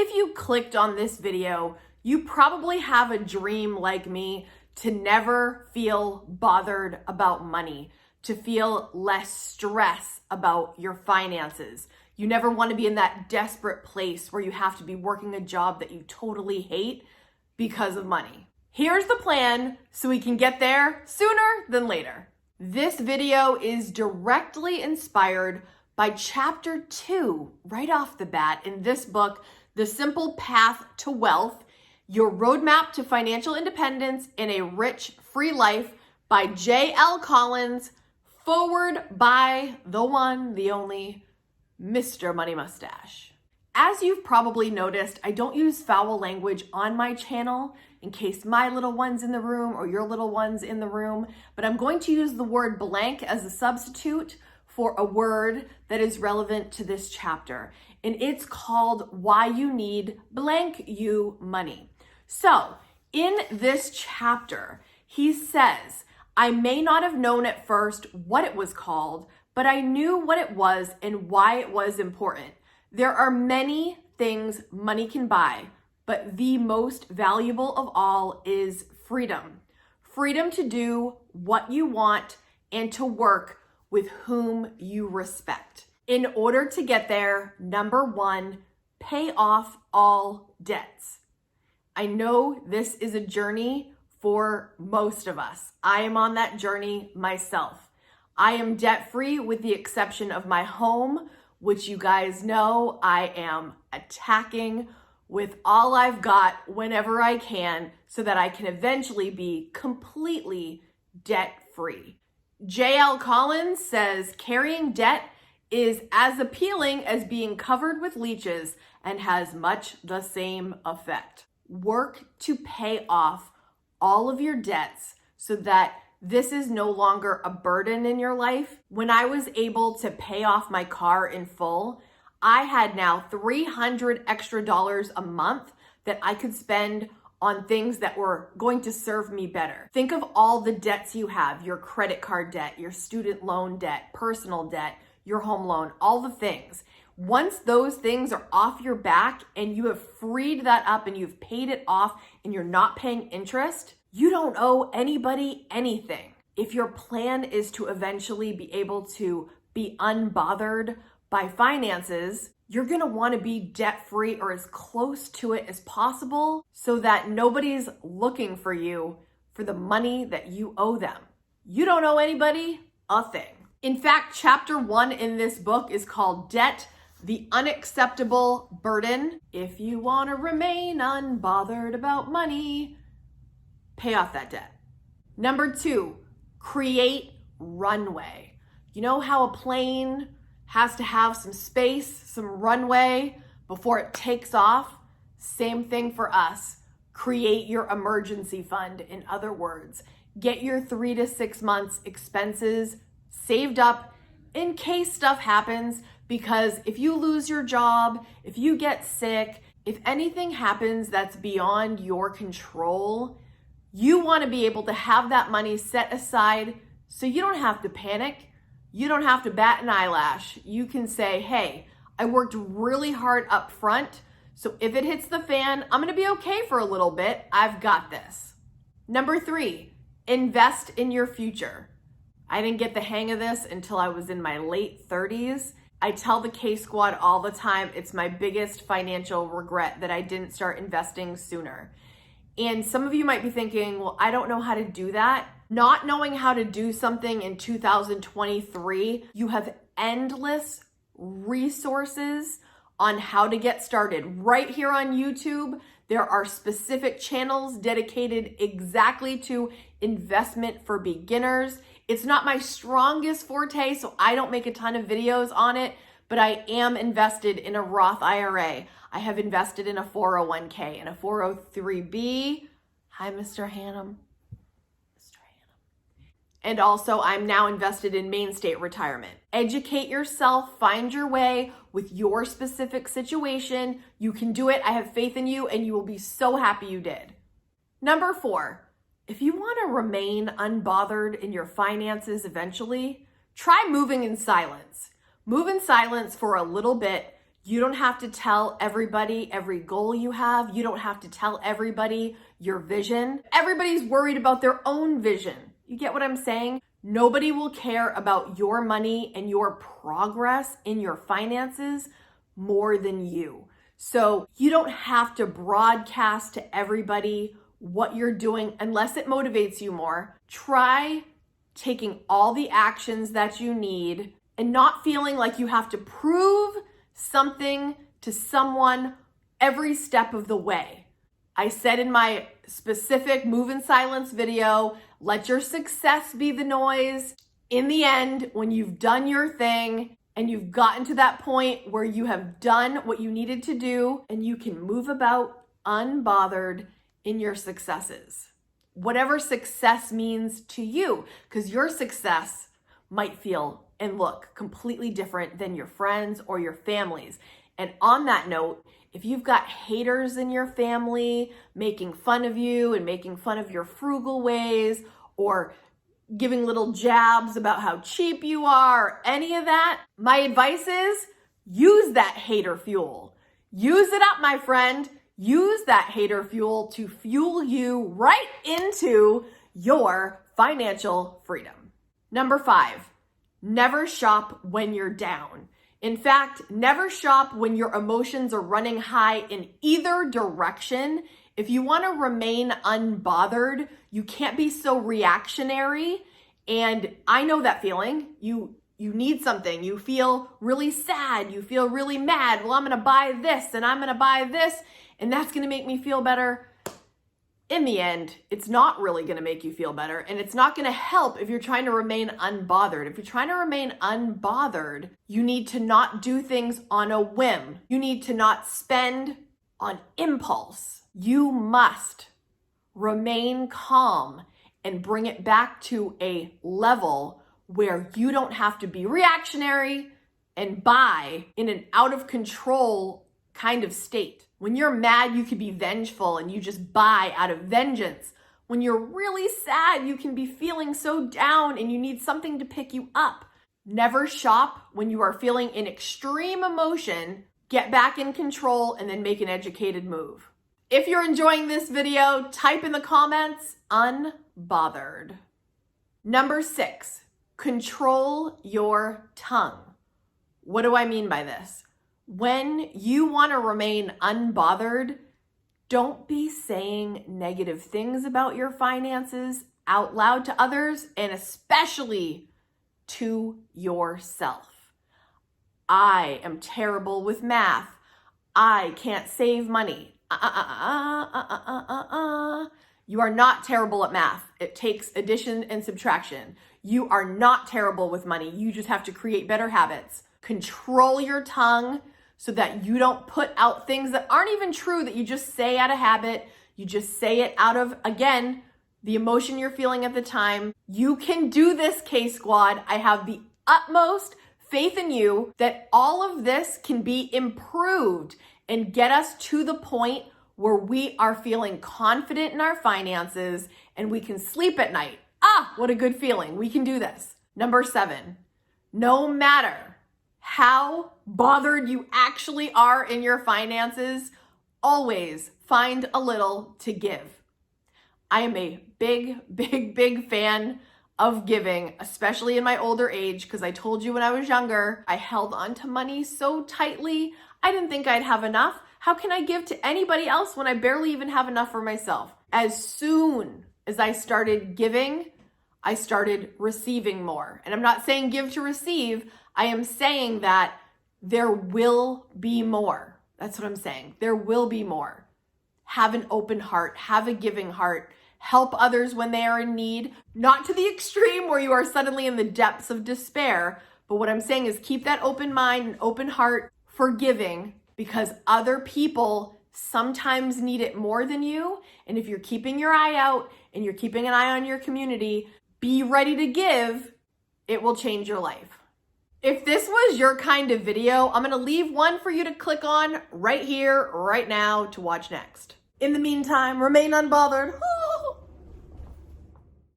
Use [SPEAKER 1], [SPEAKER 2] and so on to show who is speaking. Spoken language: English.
[SPEAKER 1] If you clicked on this video, you probably have a dream like me to never feel bothered about money, to feel less stress about your finances. You never want to be in that desperate place where you have to be working a job that you totally hate because of money. Here's the plan so we can get there sooner than later. This video is directly inspired by chapter 2, right off the bat in this book, The Simple Path to Wealth, Your Roadmap to Financial Independence in a Rich, Free Life by J.L. Collins, forward by the one, the only, Mr. Money Mustache. As you've probably noticed, I don't use foul language on my channel in case my little one's in the room or your little one's in the room, but I'm going to use the word blank as a substitute for a word that is relevant to this chapter. And it's called Why You Need Blank You Money. So in this chapter, he says, I may not have known at first what it was called, but I knew what it was and why it was important. There are many things money can buy, but the most valuable of all is freedom. Freedom to do what you want and to work with whom you respect. In order to get there, number 1, pay off all debts. I know this is a journey for most of us. I am on that journey myself. I am debt-free with the exception of my home, which you guys know I am attacking with all I've got whenever I can so that I can eventually be completely debt-free. J.L. Collins says carrying debt is as appealing as being covered with leeches and has much the same effect. Work to pay off all of your debts so that this is no longer a burden in your life. When I was able to pay off my car in full, I had now $300 extra a month that I could spend on things that were going to serve me better. Think of all the debts you have, your credit card debt, your student loan debt, personal debt, your home loan, all the things. Once those things are off your back and you have freed that up and you've paid it off and you're not paying interest, you don't owe anybody anything. If your plan is to eventually be able to be unbothered by finances, you're gonna wanna be debt-free or as close to it as possible so that nobody's looking for you for the money that you owe them. You don't owe anybody a thing. In fact, chapter 1 in this book is called Debt, the Unacceptable Burden. If you wanna remain unbothered about money, pay off that debt. Number 2, create runway. You know how a plane has to have some space, some runway before it takes off? Same thing for us. Create your emergency fund. In other words, get your 3 to 6 months expenses saved up in case stuff happens, because if you lose your job, if you get sick, if anything happens that's beyond your control, you want to be able to have that money set aside so you don't have to panic. You don't have to bat an eyelash. You can say, hey, I worked really hard up front, so if it hits the fan, I'm gonna be okay for a little bit. I've got this. Number 3, invest in your future. I didn't get the hang of this until I was in my late 30s. I tell the K Squad all the time, it's my biggest financial regret that I didn't start investing sooner. And some of you might be thinking, well, I don't know how to do that. Not knowing how to do something in 2023, you have endless resources on how to get started. Right here on YouTube, there are specific channels dedicated exactly to investment for beginners. It's not my strongest forte, so I don't make a ton of videos on it, but I am invested in a Roth IRA. I have invested in a 401k and a 403b. Hi, Mr. Hannum. And also, I'm now invested in Main State Retirement. Educate yourself, find your way with your specific situation. You can do it. I have faith in you, and you will be so happy you did. Number 4, if you want to remain unbothered in your finances eventually, try moving in silence. Move in silence for a little bit. You don't have to tell everybody every goal you have. You don't have to tell everybody your vision. Everybody's worried about their own vision. You get what I'm saying? Nobody will care about your money and your progress in your finances more than you. So you don't have to broadcast to everybody what you're doing unless it motivates you more. Try taking all the actions that you need and not feeling like you have to prove something to someone every step of the way. I said in my specific Move in Silence video, let your success be the noise. In the end, when you've done your thing and you've gotten to that point where you have done what you needed to do and you can move about unbothered in your successes. Whatever success means to you, because your success might feel and look completely different than your friends or your families. And on that note, if you've got haters in your family making fun of you and making fun of your frugal ways or giving little jabs about how cheap you are, or any of that, my advice is use that hater fuel. Use it up, my friend. Use that hater fuel to fuel you right into your financial freedom. Number 5, never shop when you're down. In fact, never shop when your emotions are running high in either direction. If you want to remain unbothered, you can't be so reactionary. And I know that feeling. You need something. You feel really sad. You feel really mad. Well, I'm going to buy this and I'm going to buy this and that's going to make me feel better. In the end, it's not really going to make you feel better, and it's not going to help if you're trying to remain unbothered. If you're trying to remain unbothered, you need to not do things on a whim. You need to not spend on impulse. You must remain calm and bring it back to a level where you don't have to be reactionary and buy in an out of control kind of state. When you're mad, you can be vengeful and you just buy out of vengeance. When you're really sad, you can be feeling so down and you need something to pick you up. Never shop when you are feeling in extreme emotion. Get back in control and then make an educated move. If you're enjoying this video, type in the comments, unbothered. Number 6, control your tongue. What do I mean by this? When you want to remain unbothered, don't be saying negative things about your finances out loud to others, and especially to yourself. I am terrible with math. I can't save money. You are not terrible at math. It takes addition and subtraction. You are not terrible with money. You just have to create better habits. Control your tongue so that you don't put out things that aren't even true, that you just say out of habit. You just say it out of, again, the emotion you're feeling at the time. You can do this, K-Squad. I have the utmost faith in you that all of this can be improved and get us to the point where we are feeling confident in our finances and we can sleep at night. What a good feeling. We can do this. Number 7, no matter how bothered you actually are in your finances, always find a little to give. I am a big fan of giving, especially in my older age, because I told you when I was younger, I held on to money so tightly. I didn't think I'd have enough. How can I give to anybody else when I barely even have enough for myself? As soon as I started giving, I started receiving more. And I'm not saying give to receive. I am saying that there will be more. That's what I'm saying. There will be more. Have an open heart. Have a giving heart. Help others when they are in need. Not to the extreme where you are suddenly in the depths of despair. But what I'm saying is keep that open mind and open heart for giving, because other people sometimes need it more than you. And if you're keeping your eye out and you're keeping an eye on your community, be ready to give. It will change your life. If this was your kind of video, I'm going to leave one for you to click on right here, right now to watch next. In the meantime, remain unbothered.